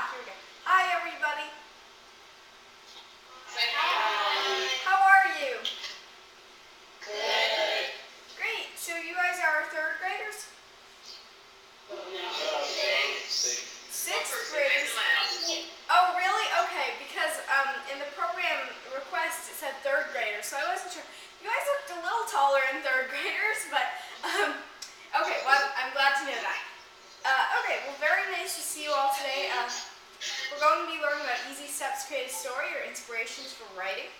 Here we go. Hi, everybody. Say hi. How are you? Good. Great. So you guys are third graders? Sixth graders? Oh, really? Okay, because in the program request it said third graders, so I wasn't sure. You guys looked a little taller in third graders, but okay, well, I'm glad to know that. Okay, well, very nice to see you all today. We're going to be learning about easy steps to create a story or inspirations for writing.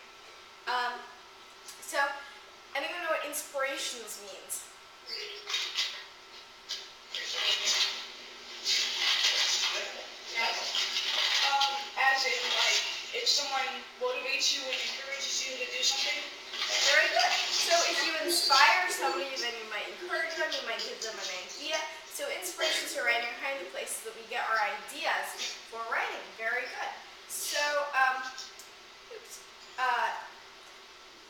So, anyone know what inspirations means? As in, like, if someone motivates you and encourages you to do something. Very good. So if you inspire somebody, then you might encourage them, you might give them an idea. So inspirations for writing are kind of the places that we get our ideas for writing. Very good. So,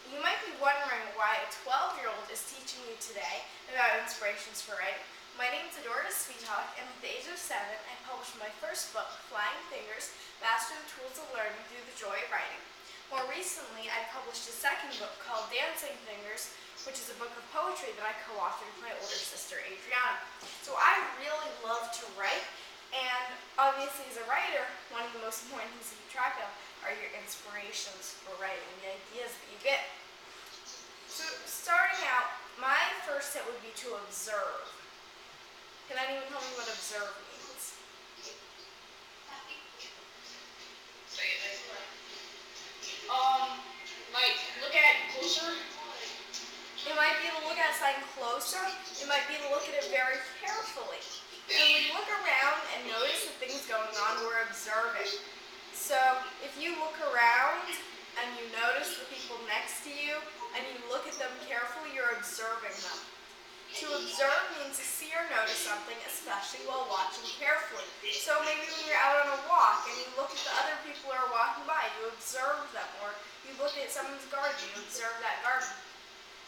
you might be wondering why a 12-year-old is teaching you today about inspirations for writing. My name is Adora, and at the age of 7, I published my first book, Flying Fingers, Mastering the Tools of Learning Through the Joy of Writing. More recently, I published a second book called Dancing Fingers, which is a book of poetry that I co-authored with my older sister, Adriana. So I really love to write, and obviously as a writer, one of the most important things to keep track of are your inspirations for writing, the ideas that you get. So starting out, my first tip would be to observe. Can anyone tell me what observe means? Like, look at it closer. It might be to look at something closer. It might be to look at it very carefully. And when we look around and notice the things going on, we're observing. So if you look around and you notice the people next to you and you look at them carefully, you're observing them. To observe means to see or notice something, especially while watching carefully. So maybe when you're out on a walk and you look at the other people who are walking by, you observe them. Or you look at someone's garden, you observe that garden.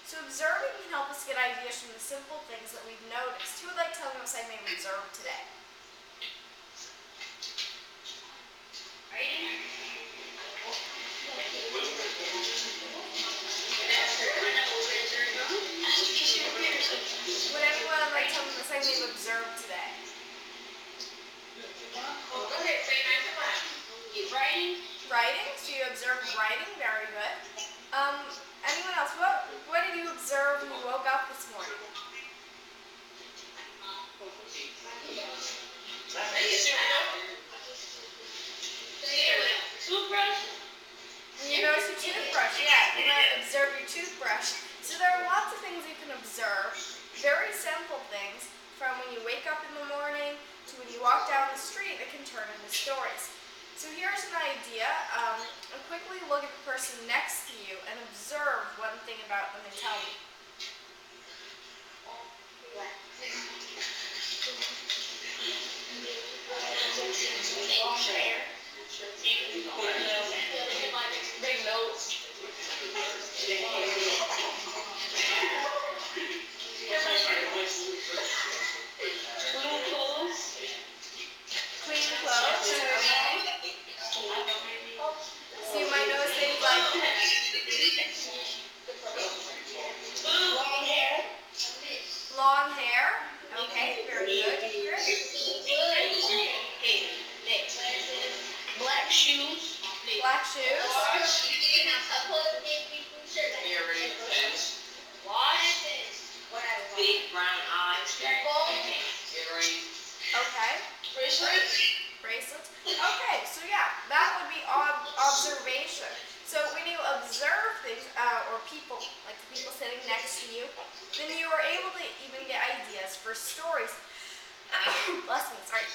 So observing can help us get ideas from the simple things that we've noticed. Who would like to tell me what I may have observed today? Would anyone like to tell me what I may have observed today? Go ahead, say nice and loud. Writing. Writing? So you observed writing? Very good. Anyone else? What did you observe when you woke up this morning? Toothbrush. You notice your toothbrush, yeah. You might observe your toothbrush. So there are lots of things you can observe, very simple things, from when you wake up in the morning to when you walk down the street that can turn into stories. So here's an idea. Quickly look at the person next to you and observe one thing about them and tell me. Long hair. Big nose. Clean clothes. Clean clothes. So you might notice things like Long hair. long hair. Okay, very good. Black shoes. Black shoes. Earrings. Big brown eyes. Earrings. Okay. Bracelets. Bracelets. Okay, so yeah, that would be observation. So when you observe things, or people, like the people sitting next to you, then you are able to even get ideas for stories. Bless me, sorry.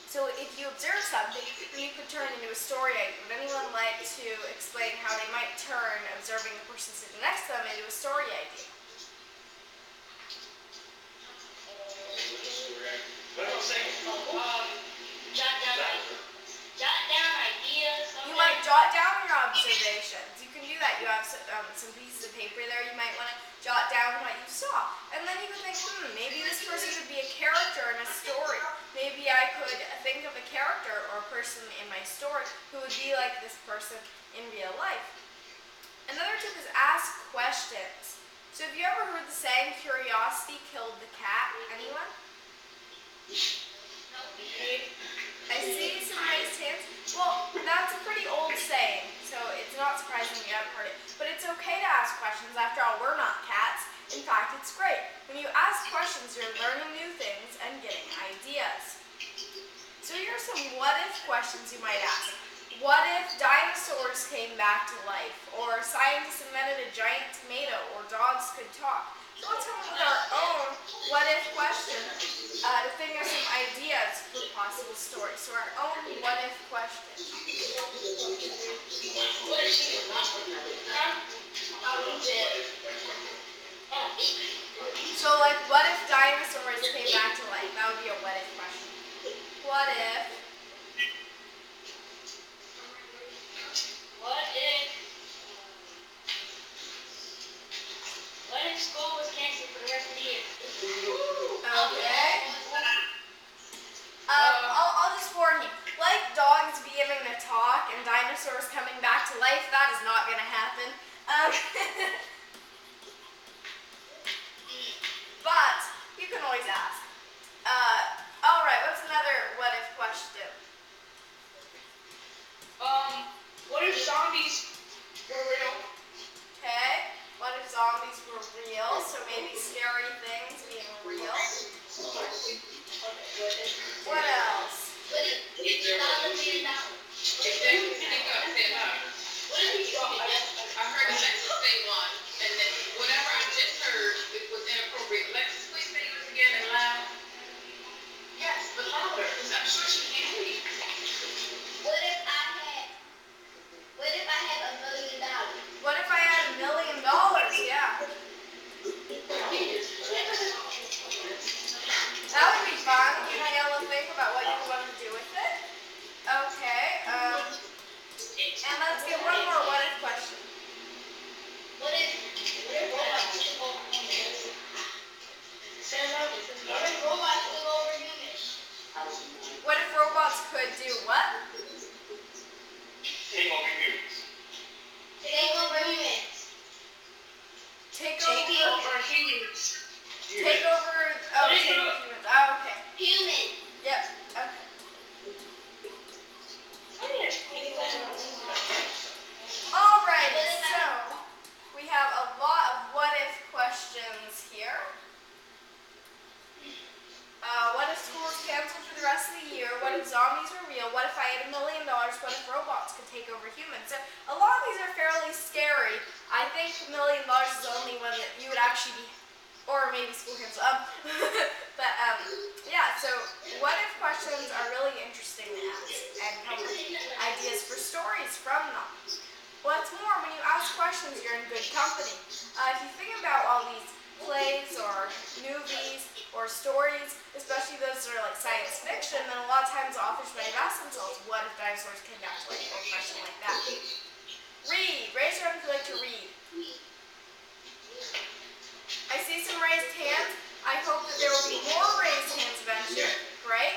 So if you observe something, then you could turn into a story idea. Would anyone like to explain how they might turn observing the person sitting next to them into a story idea? Jot down ideas. You might jot down your observations. You can do that. You have some pieces of paper there. You might want to jot down what you saw. And then you can think, maybe this person could be a character in a story. maybe I could think of a character or person in my story who would be like this person in real life. Another tip is ask questions. So have you ever heard the saying, curiosity killed the cat? Anyone? I see some raised hands. Well, that's a pretty old saying, so it's not surprising you haven't heard it. But it's okay to ask questions. After all, we're not cats. In fact, it's great. When you ask questions, you're learning new things and getting ideas. So here are some what-if questions you might ask. What if dinosaurs came back to life? Or scientists invented a giant tomato? Or dogs could talk? So let's come up with our own what-if question to think of some ideas for possible stories. So our own what-if question. So like, what if dinosaurs came back to life? That would be a what-if question. What if school was canceled for the rest of the year? Okay. I'll just warn you. Like dogs beginning to talk and dinosaurs coming back to life, that is not going to happen. But you can always ask. All right. What's another what-if question? What if zombies were real? Okay. What if zombies were real? So maybe scary things being real. What else? I heard Alexis say one, and then whatever I just heard, it was inappropriate. Alexis, please say yours again and loud. Yes, but louder, because I'm sure she can't hear you. What if I had $1 million? What if I had $1 million? Yeah. That would be fun. You might be able to think about what you want to do with it. Okay. And let's get one more what-if question. What if robots took over humans? What if robots could do what? Take over humans. Take over humans. Take Over over. humans. Take over. Oh, take over humans. Oh, okay. Humans. Yep. Okay. Alright, so we have a lot of what-if questions here. What if school is canceled for the rest of the year? What if zombies are real? What if I had $1 million? What if robots could take over humans? So a lot of these are fairly scary. I think $1 million is the only one that you would actually be, or maybe school canceled. But yeah, so what-if questions are really interesting to ask and come with ideas for stories from them. What's more, when you ask questions, you're in good company. If you think about all these plays or movies or stories, especially those that are like science fiction, then a lot of times authors might have asked themselves, what if dinosaurs came back to life, or a question like that. Read. Raise your hand if you like to read. I see some raised hands. I hope that there will be more raised hands eventually, right?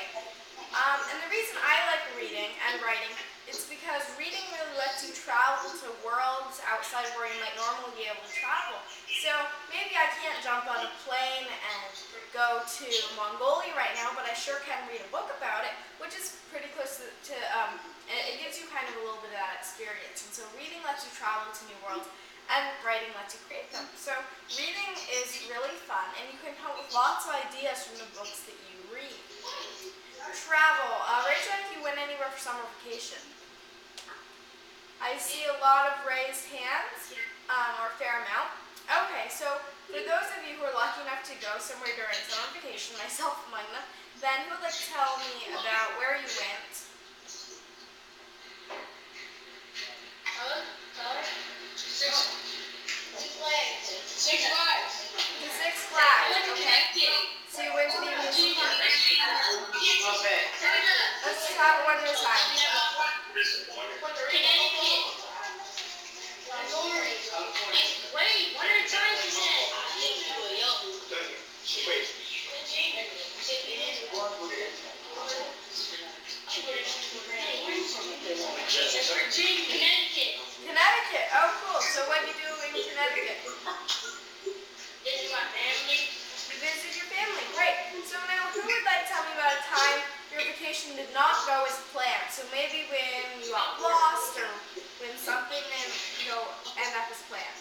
And the reason I like reading and writing is because reading really lets you travel to worlds outside of where you might normally be able to travel. So maybe I can't jump on a plane and go to Mongolia right now, but I sure can read a book about it, which is pretty close to it gives you kind of a little bit of that experience. And so reading lets you travel to new worlds, and writing lets you create them. So reading is really fun, and you can come up with lots of ideas from the books that you read. Travel. Raise your hand if you went anywhere for summer vacation. I see a lot of raised hands, or a fair amount. Okay, so for those of you who are lucky enough to go somewhere during summer vacation, myself among them, then who would like to tell me about where you went? Six Flags. To Six Flags, okay. So you went to the amusement park. Let's just have it one at a time. Wait, one at a time, he said. Wait. Virginia. Connecticut. Connecticut. Oh, cool. So what do you do in Connecticut? This is my family. You visit your family. Great. So now, who would like to tell me about a time your vacation did not go as planned? So maybe when you got lost or when something didn't go end up as planned.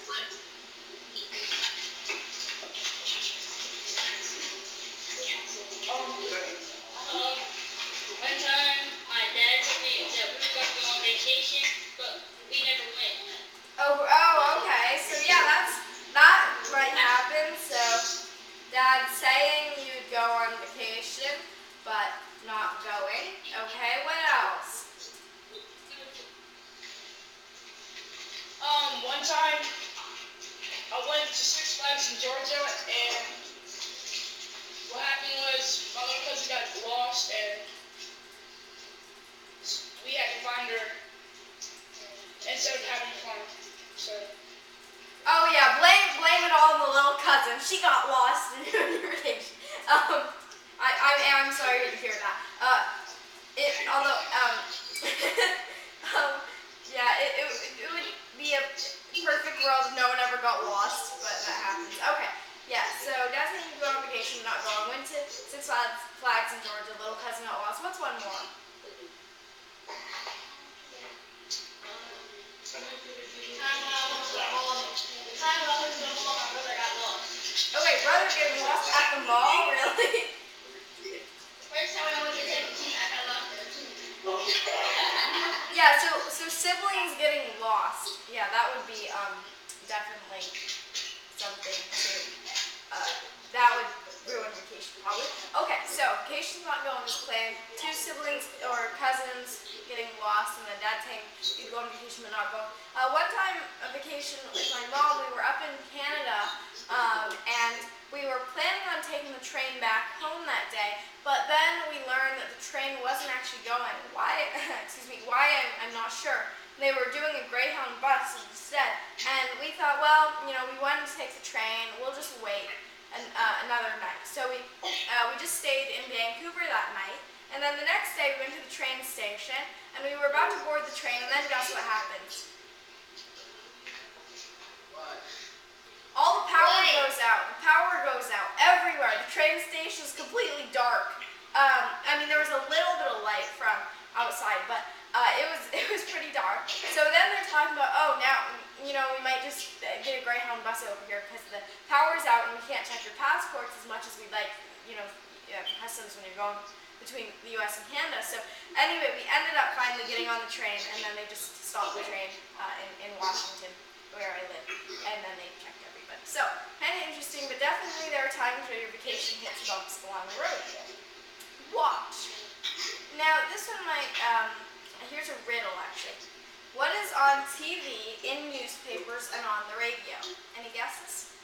One time, my dad told me that we were going to go on vacation, but we never went. Oh, okay. So yeah, that might happen. So Dad saying you'd go on vacation, but not going. Okay, what else? One time I went to Six Flags in Georgia, and what happened was my little cousin got lost, and we had to find her instead of having fun. So. Oh yeah, blame it all on the little cousin. She got lost in her vacation. I'm sorry to hear that. Yeah, it would be a perfect world if no one ever got lost, but that happens. Okay, yeah. So Dad's saying you go on vacation, not going. Went to Six Flags in Georgia. Little cousin got lost. What's one more? Okay, brother getting lost at the mall, really? First time I went to 17, I got lost there too. Yeah, so siblings getting lost. Yeah, that would be definitely something to that would ruin vacation probably. Okay, so vacation's not going as planned. Two siblings or cousins getting lost, and then Dad saying you'd go on vacation but not go. One time a vacation with my mom, we were up in Canada, and we were planning on taking the train back home that day, but then we learned that the train wasn't actually going. Why? Why? I'm not sure. They were doing a Greyhound bus instead, and we thought, well, we wanted to take the train. We'll just wait another night. So we just stayed in Vancouver that night, and then the next day we went to the train station, and we were about to board the train, and then guess what happened? All the power goes out. The power goes out everywhere. The train station is completely dark. There was a little bit of light from outside, but it was pretty dark. So then they're talking about, oh, now we might just get a Greyhound bus over here because the power's out and we can't check your passports as much as we'd like. Customs when you're going between the U.S. and Canada. So anyway, we ended up finally getting on the train, and then they just stopped the train in Washington, where I live, and then they checked everybody. So kind of interesting, but definitely there are times where your vacation hits bumps along the road. Watch. Now this one might. Here's a riddle actually. What is on TV, in newspapers, and on the radio? Any guesses?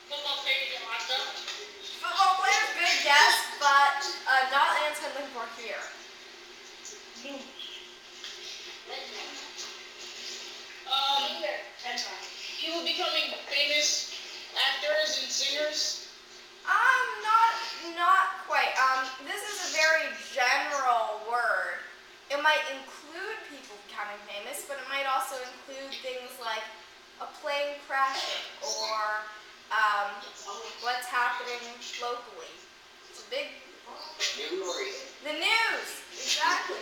Football players and hot dog. Football players, good guess, but not answered looking for here. People becoming famous actors and singers. Not quite. This is a very general word. It might include people becoming famous, but it might also include things like a plane crashing or what's happening locally. It's a big. The news, exactly.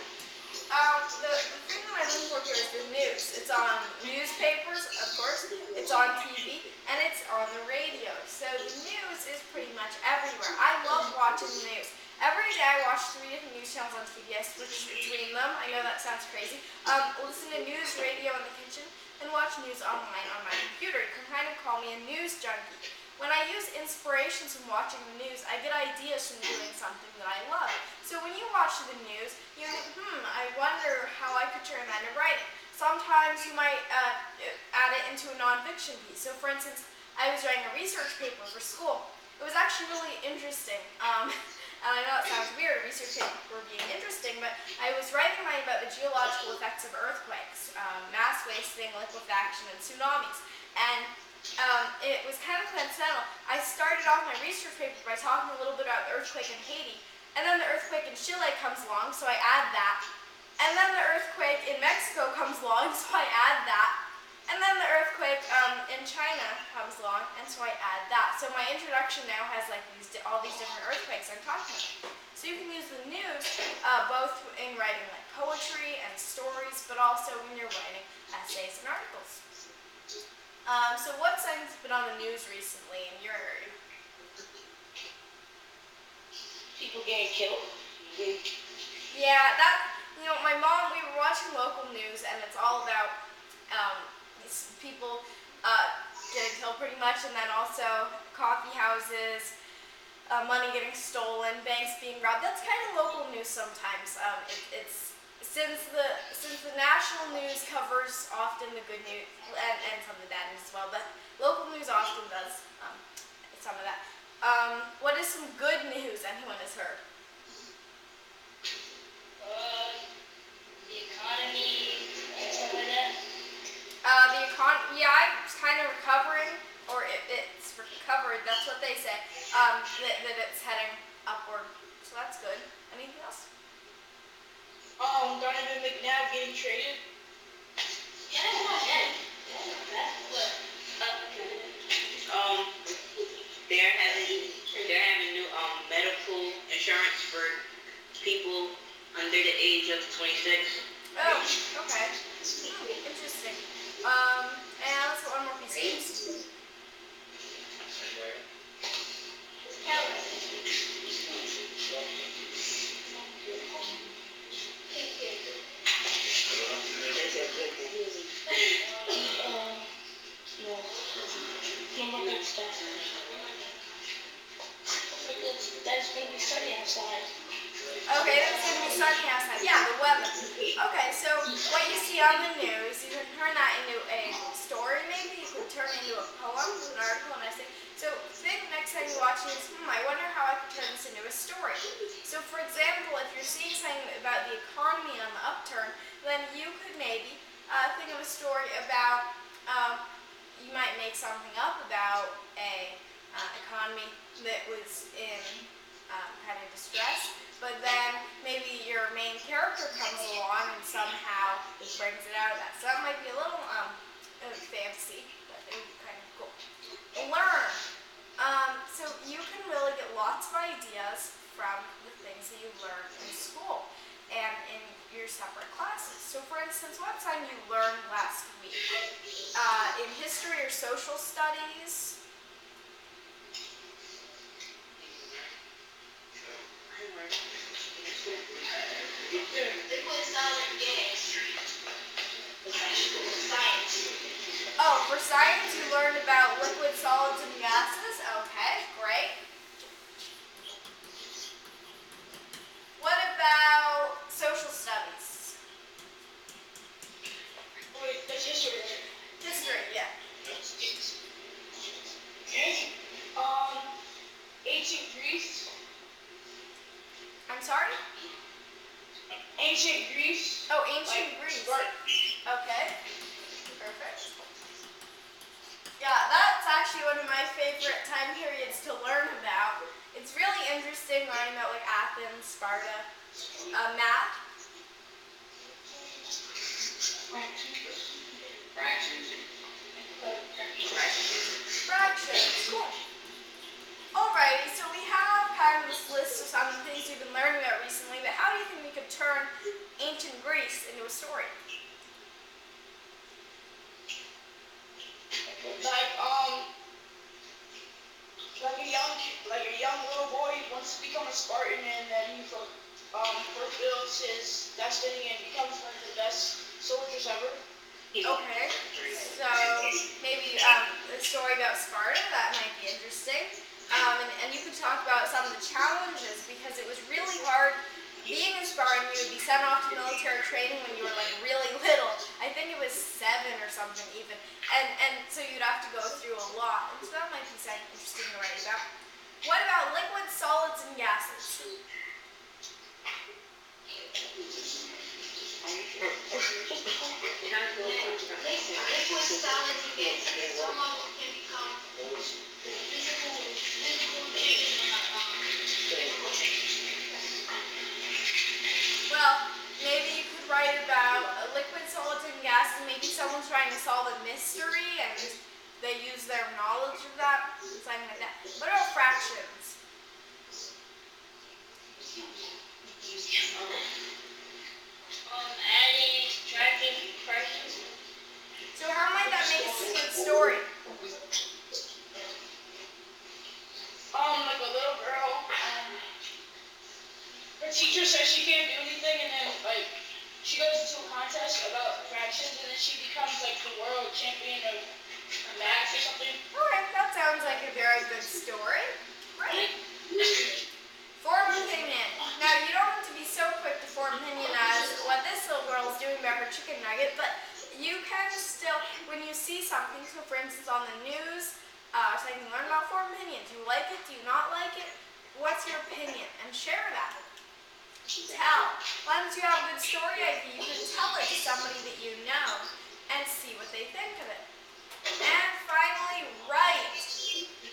The thing that I'm looking for here is the news. It's on newspapers, of course, it's on TV, and it's on the radio. So the news is pretty much everywhere. I love watching the news. Every day I watch 3 different news channels on TV. I switch between them. I know that sounds crazy. Listen to news radio in the kitchen and watch news online on my computer. You can kind of call me a news junkie. When I use inspirations from watching the news, I get ideas from doing something that I love. So when you watch the news, you think, I wonder how I could turn that into writing. Sometimes you might add it into a nonfiction piece. So for instance, I was writing a research paper for school. It was actually really interesting. And I know it sounds weird, research paper being interesting, but I was writing mine about the geological effects of earthquakes, mass wasting, liquefaction, and tsunamis. And it was kind of coincidental. I started off my research paper by talking a little bit about the earthquake in Haiti, And then the earthquake in Chile comes along, so I add that. And then the earthquake in Mexico comes along, so I add that. And then the earthquake in China comes along, and so I add that. So my introduction now has like all these different earthquakes I'm talking about. So you can use the news both in writing like poetry and stories, but also when you're writing essays and articles. So what sightings have been on the news recently in your area? People getting killed. Yeah, my mom, we were watching local news, and it's all about these people getting killed pretty much, and then also coffee houses, money getting stolen, banks being robbed. That's kind of local news sometimes. It's since the national news covers often the good news and some of the bad news as well, but local news often does some of that. What is some good news anyone has heard? The economy and stuff like that. The economy, yeah, it's kind of recovering, or it's recovered. That's what they say. That it's heading upward, so that's good. Anything else? Donovan McNabb getting traded. Yeah, they're having new medical insurance for people under the age of 26. Oh, okay. Interesting. And let's get one more piece of news. That's going to be sunny outside. Okay, that's going to be sunny outside. Yeah, the weather. Okay, so what you see on the news, you can turn that into a story maybe. You can turn it into a poem, an article, an essay. So think next time you watch this, I wonder how I could turn this into a story. So for example, if you're seeing something about the economy on the upturn, then you could maybe think of a story about, you might make something up about a economy that was in kind of distress, but then maybe your main character comes along and somehow brings it out of that. So that might be a little fancy, but it would be kind of cool. Learn. So you can really get lots of ideas from the things that you learned in school and in your separate classes. So for instance, what time you learned last week? In history or social studies? Liquid, solid, gas. Science. Oh, for science you learned about liquid, solids, and gases? Okay, great. What about social studies? Wait, that's history. History, yeah. Okay. Ancient Greece. I'm sorry? Ancient Greece. Oh, ancient Like Greece. Sparta. Okay, perfect. Yeah, that's actually one of my favorite time periods to learn about. It's really interesting learning about like Athens, Sparta, math. Fractions, cool. Alrighty, so we have kind of this list of some of the things we've been learning about recently, but how do you think we could turn ancient Greece into a story? Like a young little boy wants to become a Spartan, and then he fulfills his destiny and becomes one of the best soldiers ever. Okay, so maybe a story about Sparta, that might be interesting. And you could talk about some of the challenges, because it was really hard. Being a Spartan, you would be sent off to military training when you were like really little. I think it was 7 or something even. And so you'd have to go through a lot. And so that might be interesting to write about. What about liquids, solids, and gases? Liquid, solid, and gases. Some of them can become physical changes. they use their knowledge of that, something like that. What about fractions? Adding, subtracting, fractions. So how might that make a good story? Like a little girl, her teacher says she can't do anything, and then like she goes into a contest about fractions, and then she becomes like the world champion of math or something. Alright, that sounds like a very good story. Right. Form opinion. Now, you don't have to be so quick to form opinion as what this little girl is doing about her chicken nugget, but you can still, when you see something, so for instance on the news, so you can learn about form opinion. Do you like it? Do you not like it? What's your opinion? And share that. Tell. Once you have a good story idea, you can tell it to somebody that you know and see what they think of it. And finally, write.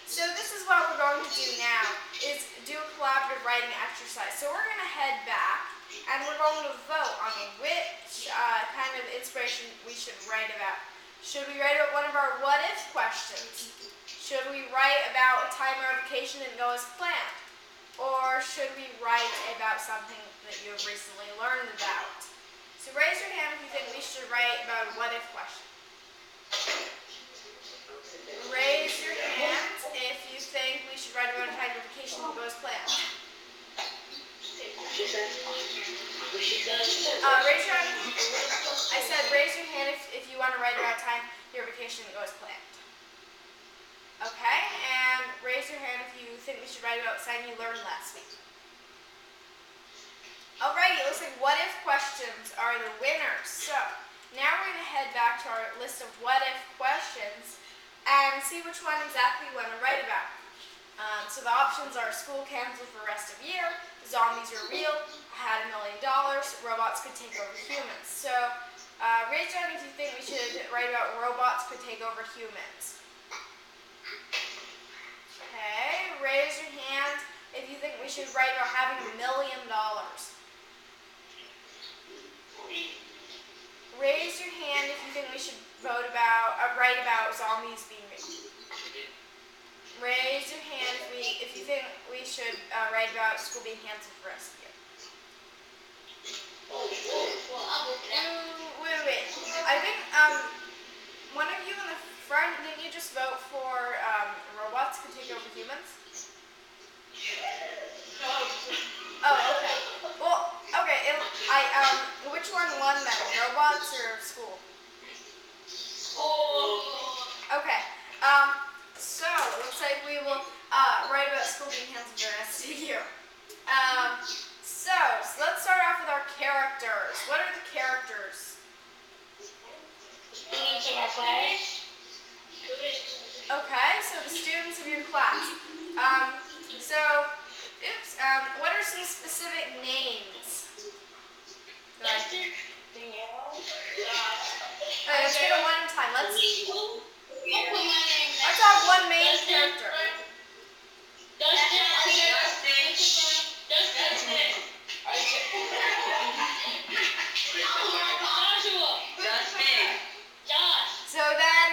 So this is what we're going to do now, is do a collaborative writing exercise. So we're going to head back and we're going to vote on which kind of inspiration we should write about. Should we write about one of our what if questions? Should we write about a time our vacation didn't go as planned? Or should we write about something that you have recently learned about? So raise your hand if you think we should write about a what if question. Raise your hand if you think we should write about a time your vacation didn't go as planned. Raise your hand. I said raise your hand if you want to write about a time your vacation didn't go as planned. Okay, and raise your hand if you think we should write about something you learned last week. Alrighty, it looks like what if questions are the winners. So, now we're going to head back to our list of what if questions and see which one exactly we want to write about. So the options are school canceled for the rest of the year, zombies are real, I had $1 million, robots could take over humans. So, raise your hand if you think we should write about robots could take over humans. Okay, raise your hand if you think we should write about having $1 million. Raise your hand if you think we should write about zombies being real. Raise your hand if you think we should write about school being canceled for the rest of the year. Wait. I think one of you in the front, didn't you just vote for robots could take over humans? Oh, okay. Well, okay. Which one won then? Robots or school? Okay. So it looks like we will write about school being canceled for the rest of the year. So let's start off with our characters. What are the characters? Students in our class. Okay, so the students of your class. What are some specific names? Dustin. Let's get it one at a time. Let's have one main character. Dustin. Joshua. So then,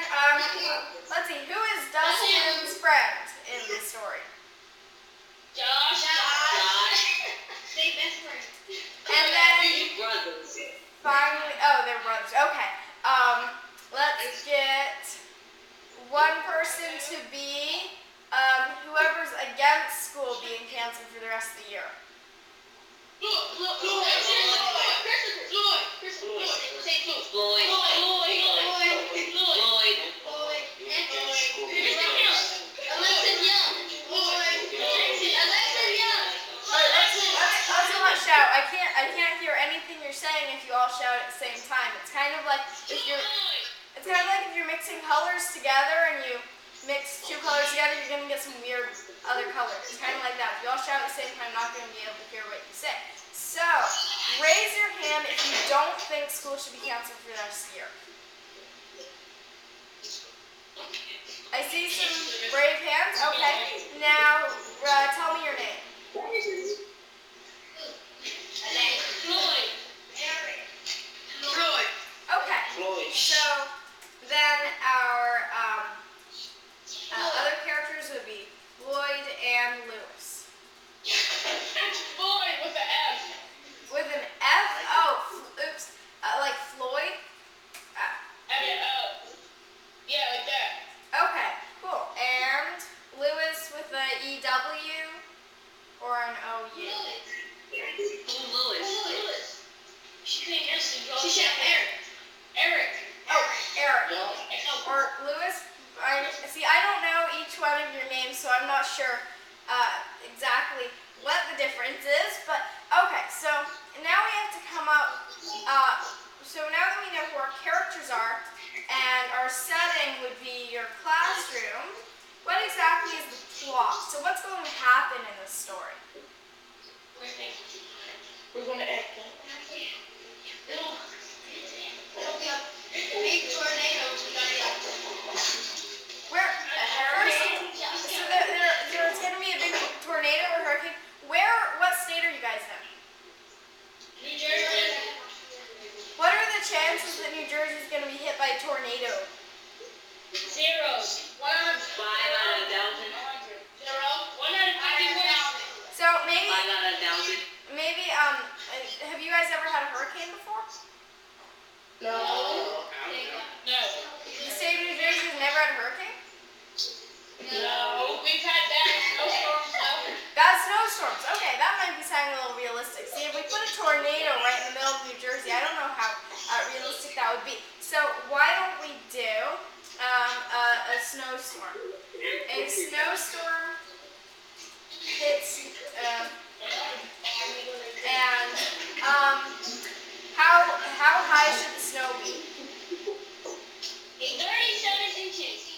let's see. Who is Dustin's friend in this story? Josh. They best friends. And then Brothers. finally, they're brothers. Okay. Let's get one person to be whoever's against school being canceled for the rest of the year. Let's not shout. I can't hear anything you're saying if you all shout at the same time. It's kind of like if you're mixing colors together and you mix two colors together, you're gonna get some weird other colors. It's kind of like that. If you all shout at the same time, I'm not gonna be able to hear what you say. So, raise your hand if you don't think school should be canceled for the rest of the year. I see some brave hands. Okay. Now, tell me your name. Okay. So then our See, I don't know each one of your names, so I'm not sure exactly what the difference is, but okay, so now we have to come up, so now that we know who our characters are, and our setting would be your classroom, what exactly is the plot? So what's going to happen in this story? We're going to act that. Big tornadoes. Where, first, so there's going to be a big tornado or hurricane. What state are you guys in? New Jersey. What are the chances that New Jersey is going to be hit by a tornado? 0. 1 out of 5 out of 1,000. 0. 1 out of 51. So maybe, 5 out of 1,000. have you guys ever had a hurricane before? No. No. The state of New Jersey has never had a hurricane? No. We've had bad snowstorms though. Bad snowstorms. Okay, that might be sounding a little realistic. See, if we put a tornado right in the middle of New Jersey, I don't know how realistic that would be. So why don't we do a snowstorm? A snowstorm hits, and how high should the snow be? 37 inches.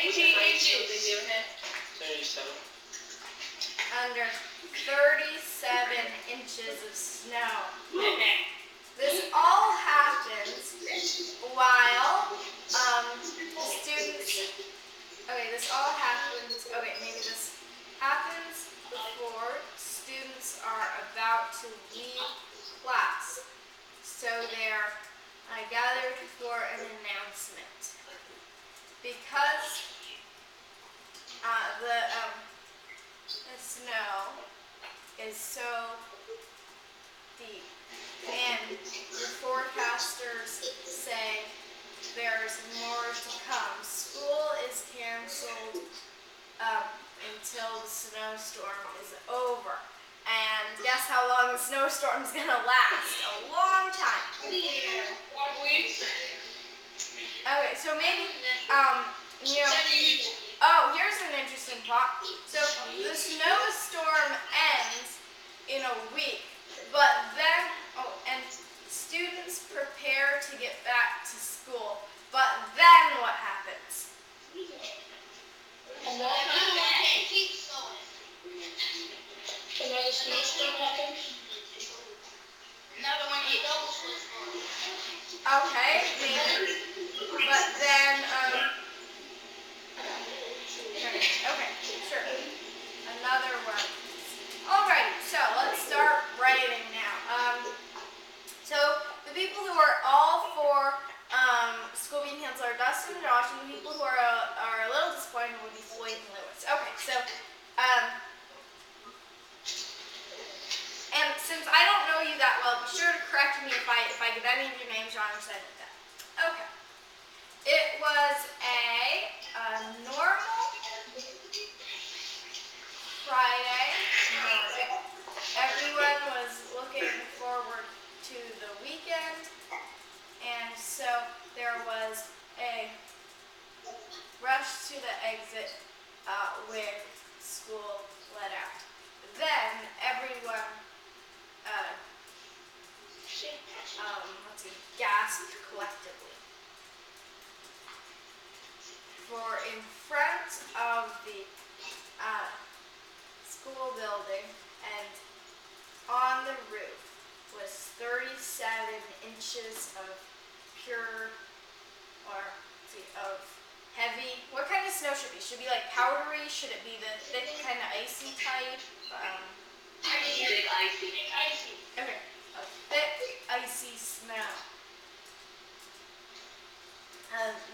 18 inches. 37. Under 37 inches of snow. This all happens while students. Okay, this all happens. Okay, maybe this happens before students are about to leave class. So they're gathered for an announcement. Because the snow is so deep, and the forecasters say there's more to come. School is canceled until the snowstorm is over. And guess how long the snowstorm's gonna last? A long time. 1 week. Okay, so maybe, oh, here's an interesting thought. So the snowstorm ends in a week, but then, and students prepare to get back to school, but then what happens? Another snowstorm happens. Another one you double. Okay, maybe, but then, okay, sure, another one. Alright, so let's start writing now. So the people who are all for school being canceled are Dustin and Josh, and the people who are a little disappointed would be Floyd and Lewis. Okay, so, and since I don't know you that well, be sure to correct me if I get any of your names wrong or something like that. Okay. It was a normal Friday morning. Everyone was looking forward to the weekend, and so there was a rush to the exit when school let out. Then everyone gasped collectively. For in front of the school building and on the roof was 37 inches of pure, of heavy. What kind of snow should it be? Should it be like powdery? Should it be the thick kind of icy type? Thick icy. Okay, a thick icy snow.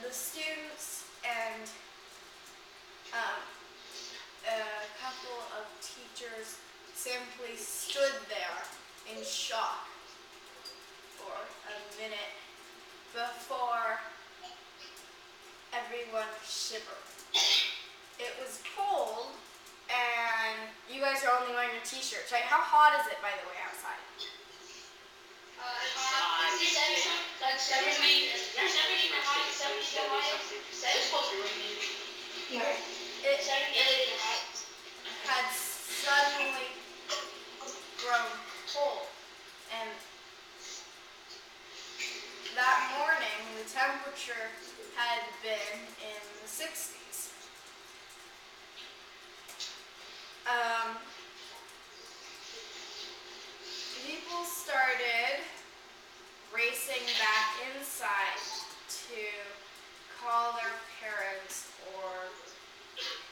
The students and a couple of teachers simply stood there in shock for a minute before everyone shivered. It was cold, and you guys are only wearing your t-shirts, right? How hot is it, by the way, outside? Like 70, 70 the high, 70 the highest. It's supposed to be raining. It had suddenly grown cold, and that morning the temperature had been in the 60s. People started racing back inside to call their parents, or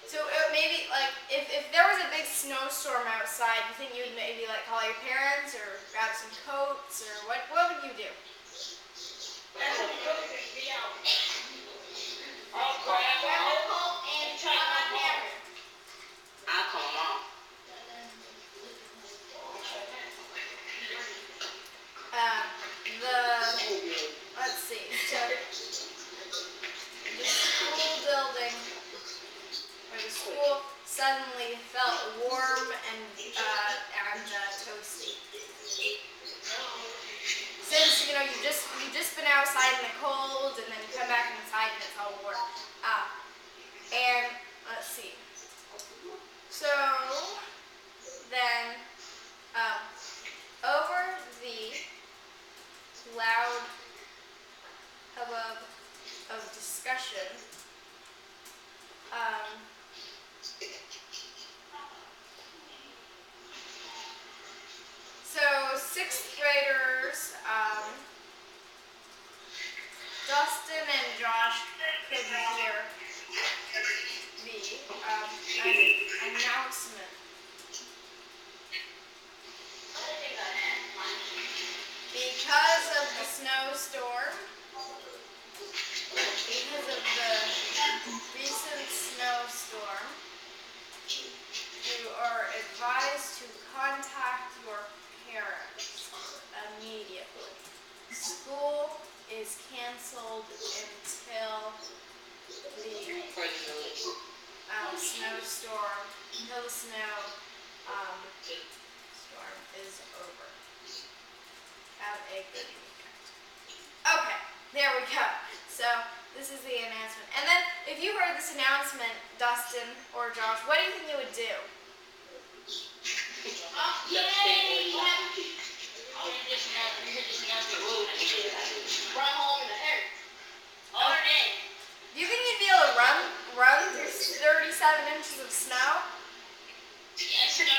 so maybe like if there was a big snowstorm outside, you think you would maybe like call your parents or grab some coats, or what would you do? I'll grab a coat and try my parents. I'll call mom. Let's see. So the school building, or the school, suddenly felt warm and toasty. Since you've just been outside in the cold, and then you come back inside and it's all warm. And let's see. So then, over the loud hubbub of discussion, so sixth graders, Dustin and Josh could hear the announcement. Because of the snowstorm, because of the recent snowstorm, you are advised to contact your parents immediately. School is canceled until the snow storm is over. Have a good weekend. Okay, there we go. So this is the announcement. And then if you heard this announcement, Dustin or Josh, what do you think you would do? Yay! Run home in a hurry. All day. Do you think you'd be able to run through 37 inches of snow? Yes, no.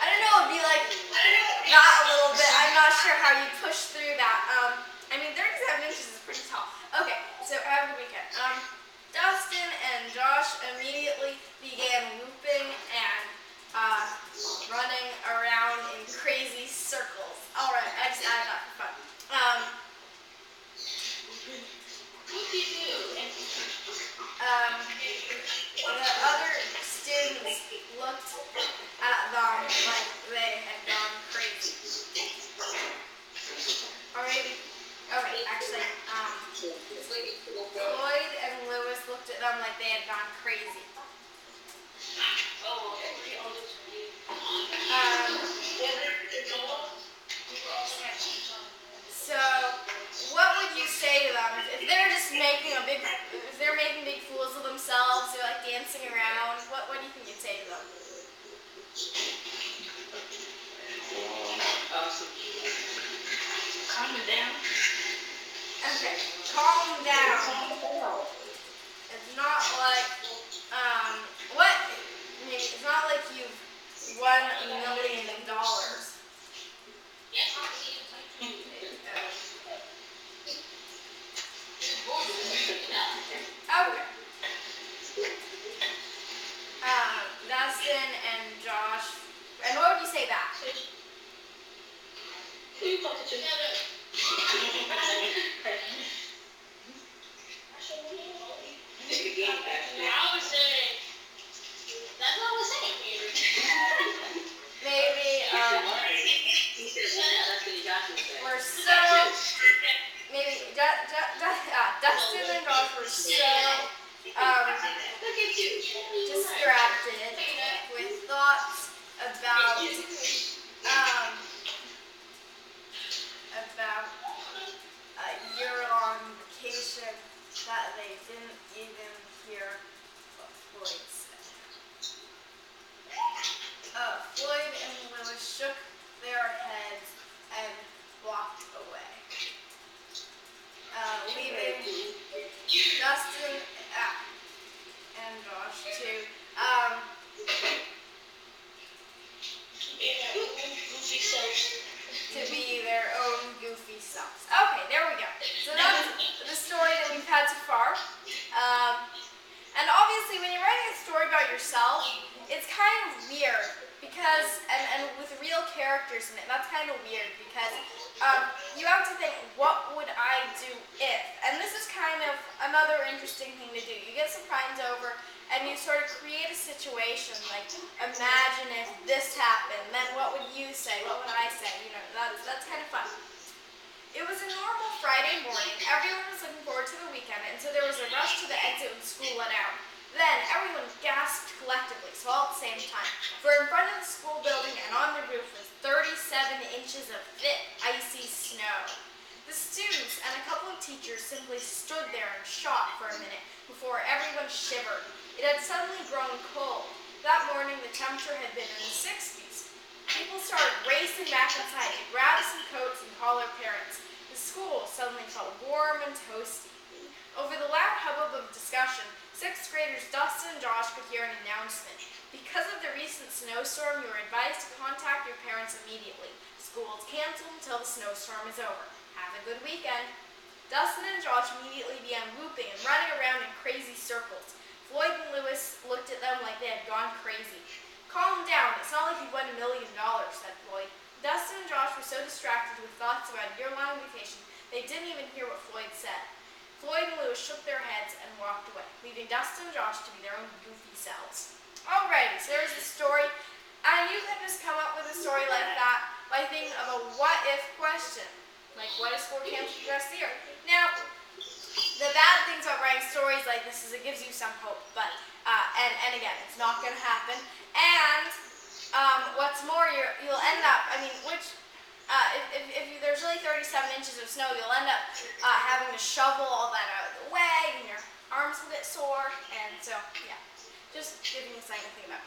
I don't know, it'd be like not a little bit. I'm not sure how you push through that. 37 inches is pretty tall. Okay, so have a good weekend. Dustin and Josh immediately began looping and running around in crazy circles. All right, I just added that for fun. The other students looked at them like they had gone crazy. Or maybe, okay, actually, Lloyd and Lewis looked at them like they had gone crazy. So, what would you say to them if they're just if they're making big fools of themselves, they're like dancing around? What do you think you'd say to them? Calm it down. Okay, calm down. It's not like it's not like you've won $1 million. Okay. Dustin and Josh, and what would you say back? Who you talking to? I would say, that's what I was saying. Maybe, we're so, maybe, Dustin and Josh were so, distracted with thoughts about, that they didn't even hear what Floyd said. Floyd and Lewis shook their heads and walked away, leaving Dustin and Josh to be their own goofy selves. Okay, there we go. So that's the story that we've had so far. And obviously, when you're writing a story about yourself, it's kind of weird because, and with real characters in it, that's kind of weird because you have to think, what would I do if? And this is kind of another interesting thing to do. You get some friends over and you sort of create a situation, like imagine if this happened, then what would you say? What would I say? You know, that's kind of fun. It was a normal Friday morning. Everyone was looking forward to the weekend, and so there was a rush to the exit when school let out. Then everyone gasped collectively, so all at the same time. For in front of the school building and on the roof was 37 inches of thick, icy snow. The students and a couple of teachers simply stood there in shock for a minute before everyone shivered. It had suddenly grown cold. That morning the temperature had been in the 60s. People started racing back inside to grab some coats and call their parents. The school suddenly felt warm and toasty. Over the loud hubbub of discussion, 6th graders Dustin and Josh could hear an announcement. Because of the recent snowstorm, you are advised to contact your parents immediately. School is canceled until the snowstorm is over. Have a good weekend. Dustin and Josh immediately began whooping and running around in crazy circles. Floyd and Lewis looked at them like they had gone crazy. Calm down, it's not like you won $1 million, said Floyd. Dustin and Josh were so distracted with thoughts about a year-long vacation, they didn't even hear what Floyd said. Floyd and Lewis shook their heads and walked away, leaving Dustin and Josh to be their own goofy selves. Alrighty, so there's the story. And you can just come up with a story like that by thinking of a what-if question. Like, what if school canceled the rest of the year? Now, the bad things about writing stories like this is it gives you some hope, but, and again, it's not going to happen. And what's more, you'll end up, I mean, if there's really 37 inches of snow, you'll end up having to shovel all that out of the way, and your arms will get sore, and so, yeah, just giving you something to think about.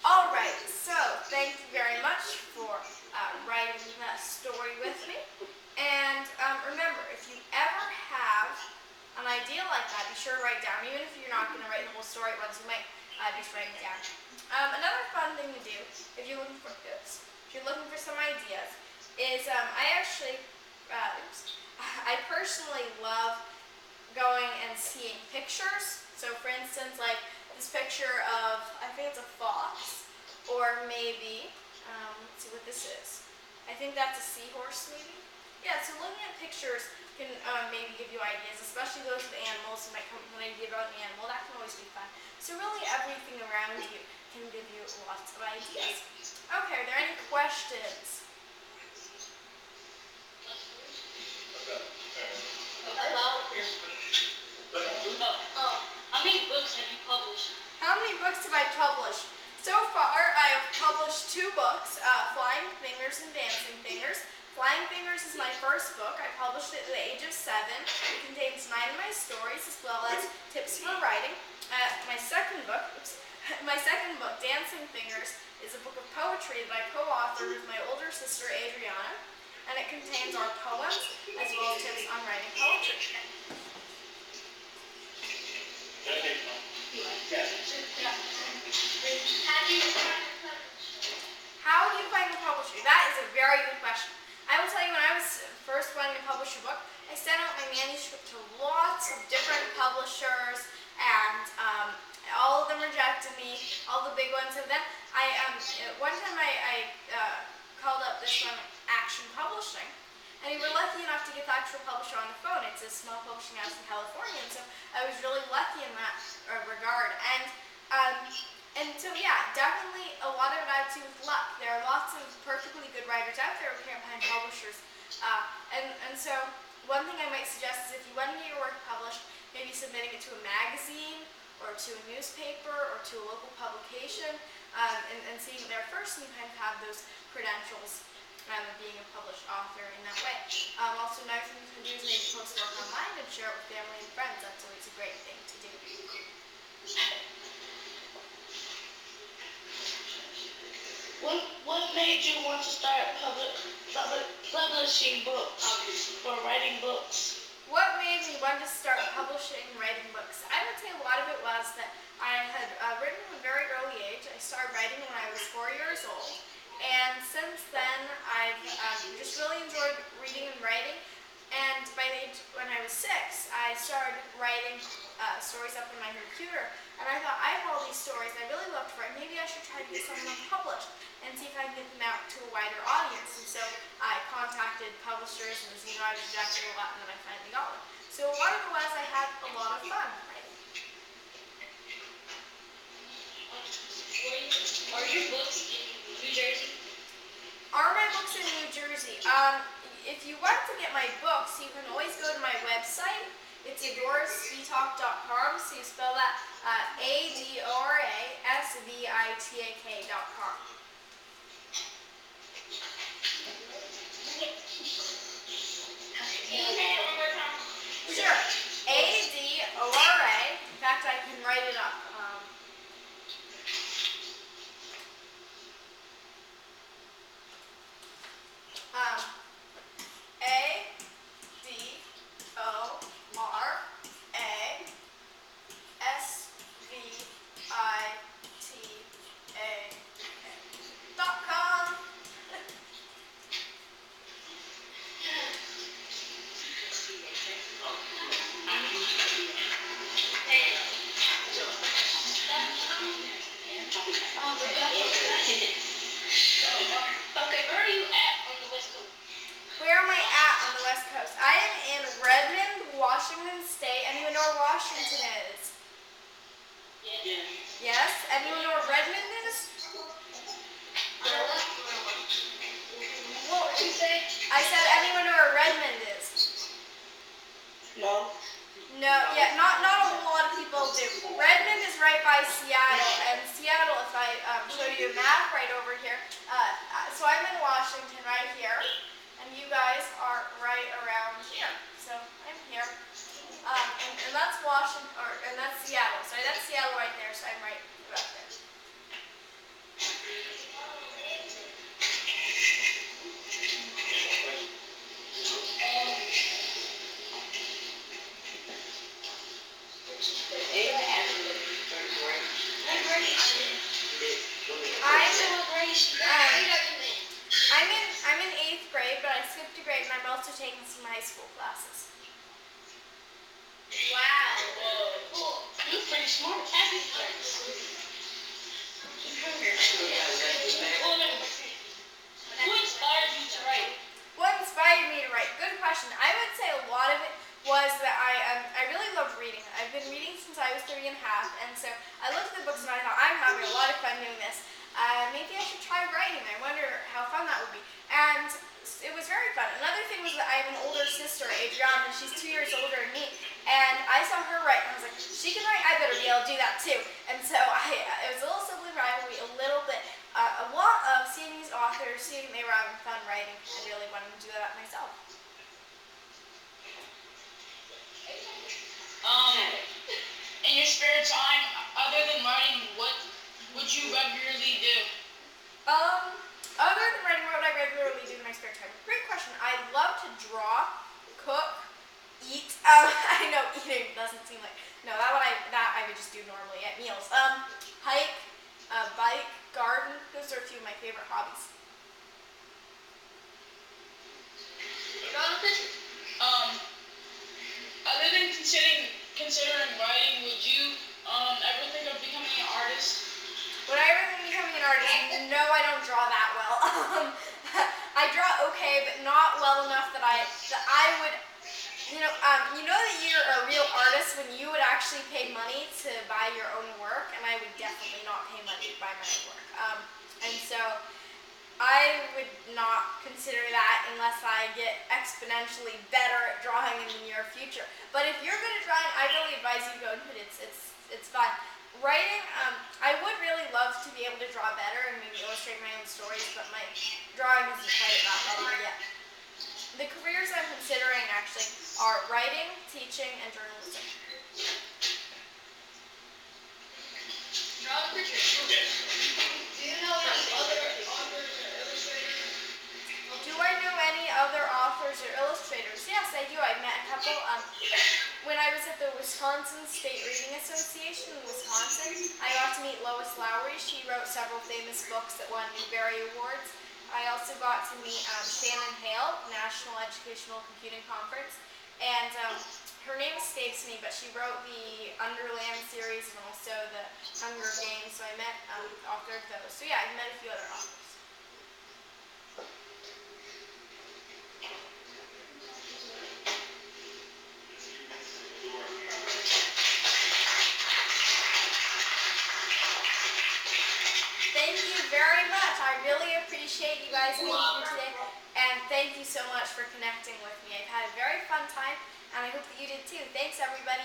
Alright, so thank you very much for writing that story with me. And remember, if you ever have an idea like that, be sure to write it down. Even if you're not going to write the whole story at once, you might just write it down. Another fun thing to do, if you're looking for some ideas, is I personally love going and seeing pictures. So for instance, like this picture of, I think it's a fox, or maybe, let's see what this is. I think that's a seahorse maybe. Yeah, so looking at pictures can maybe give you ideas, especially those with animals. You might come up with an idea about an animal. That can always be fun. So really everything around you can give you lots of ideas. Okay, are there any questions? How many books have you published? How many books have I published? So far, I have published 2 books, Flying Fingers and Dancing Fingers. Flying Fingers is my first book. I published it at the age of 7. It contains 9 of my stories as well as tips for writing. My second book, Dancing Fingers, is a book of poetry that I co-authored with my older sister, Adriana, and it contains our poems as well as tips on writing poetry. How do you find a publisher? That is a very good question. I will tell you, when I was first wanting to publish a book, I sent out my manuscript to lots of different publishers, and all of them rejected me, all the big ones. And then one time I called up this one, Action Publishing, and we were lucky enough to get the actual publisher on the phone. It's a small publishing house in California, and so I was really lucky in that regard. And so yeah, definitely a lot of it I have to do with luck. There are lots of perfectly good writers out there who can't find publishers. And so one thing I might suggest is if you want to get your work published, maybe submitting it to a magazine or to a newspaper or to a local publication, and seeing it there first, and you kind of have those credentials. being a published author in that way. Also, another thing you can do is maybe post work online and share it with family and friends. That's always a great thing to do. What made you want to start publishing books or writing books? What made me want to start publishing and writing books? I would say a lot of it was that I had written at a very early age. I started writing when I was 4 years old. And since then, I've just really enjoyed reading and writing. And by the age when I was 6, I started writing stories up on my computer. And I thought, I have all these stories I really love to write. Maybe I should try to get some of them published and see if I can get them out to a wider audience. And so I contacted publishers and I rejected a lot, and then I finally got one. So a lot of it was I had a lot of fun writing. Are your books in New Jersey? Are my books in New Jersey? If you want to get my books, you can always go to my website. It's adorasvitak.com, so you spell that ADORASVITAK.com. Sure. ADORA. In fact, I can write it up. ADORASVITAK.com. Okay, where are you at on the West Coast? Where am I at on the West Coast? I am in Redmond, Washington State. Anyone know where Washington is? Yeah. Yes? Anyone know where Redmond is? What did you say? I said, anyone know where Redmond is? No. No, yeah, not a whole lot of people do. Redmond is right by Seattle, and Seattle, if I show you a map right over here, so I'm in Washington right here, and you guys are right around here. So I'm here, and that's Washington, and that's Seattle. So that's Seattle right there. So I'm right about there. I'm in 8th grade, but I skipped a grade, and I'm also taking some high school classes. Wow. Cool. You're pretty smart. Happy friends. Who inspired you to write? What inspired me to write? Good question. I would say a lot of it was that I really love reading. I've been reading since I was 3 and a half, and so I looked at the books and I thought, I'm having a lot of fun doing this. Maybe I should try writing. I wonder how fun that would be. And it was very fun. Another thing was that I have an older sister, Adora, and she's 2 years older than me. And I saw her write, and I was like, she can write, I better be able to do that too. And so it was a little sibling rivalry, a little bit. A lot of seeing these authors, seeing they were having fun writing, and really wanting to do that myself. In your spare time, other than writing, what would you regularly do? Other than writing, what would I regularly do in my spare time? Great question. I love to draw, cook, eat. I know eating doesn't seem like that I would just do normally at meals. Hike, bike, garden. Those are a few of my favorite hobbies. Other than considering writing, would you ever think of becoming an artist? Would I ever think of becoming an artist? No, I don't draw that well. I draw okay, but not well enough that I would. You know that you're a real artist when you would actually pay money to buy your own work, and I would definitely not pay money to buy my own work. And so I would not consider that unless I get exponentially better at drawing in the near future. But if you're good at drawing, I really advise you to go into it. It's fun. Writing, I would really love to be able to draw better and maybe illustrate my own stories, but my drawing drawing isn't quite at that level yet. The careers I'm considering actually are writing, teaching, and journalism. Draw a picture. Do you know any other authors or illustrators? Do I know any other authors or illustrators? Yes, I do. I've met a couple. When I was at the Wisconsin State Reading Association in Wisconsin, I got to meet Lois Lowry. She wrote several famous books that won Newbery Awards. I also got to meet Shannon Hale, National Educational Computing Conference, and her name escapes me, but she wrote the Underland series and also the Hunger Games, so I met the author of those. So yeah, I've met a few other authors. Thank you very much. I really appreciate you guys being here today, and thank you so much for connecting with me. I've had a very fun time, and I hope that you did too. Thanks, everybody.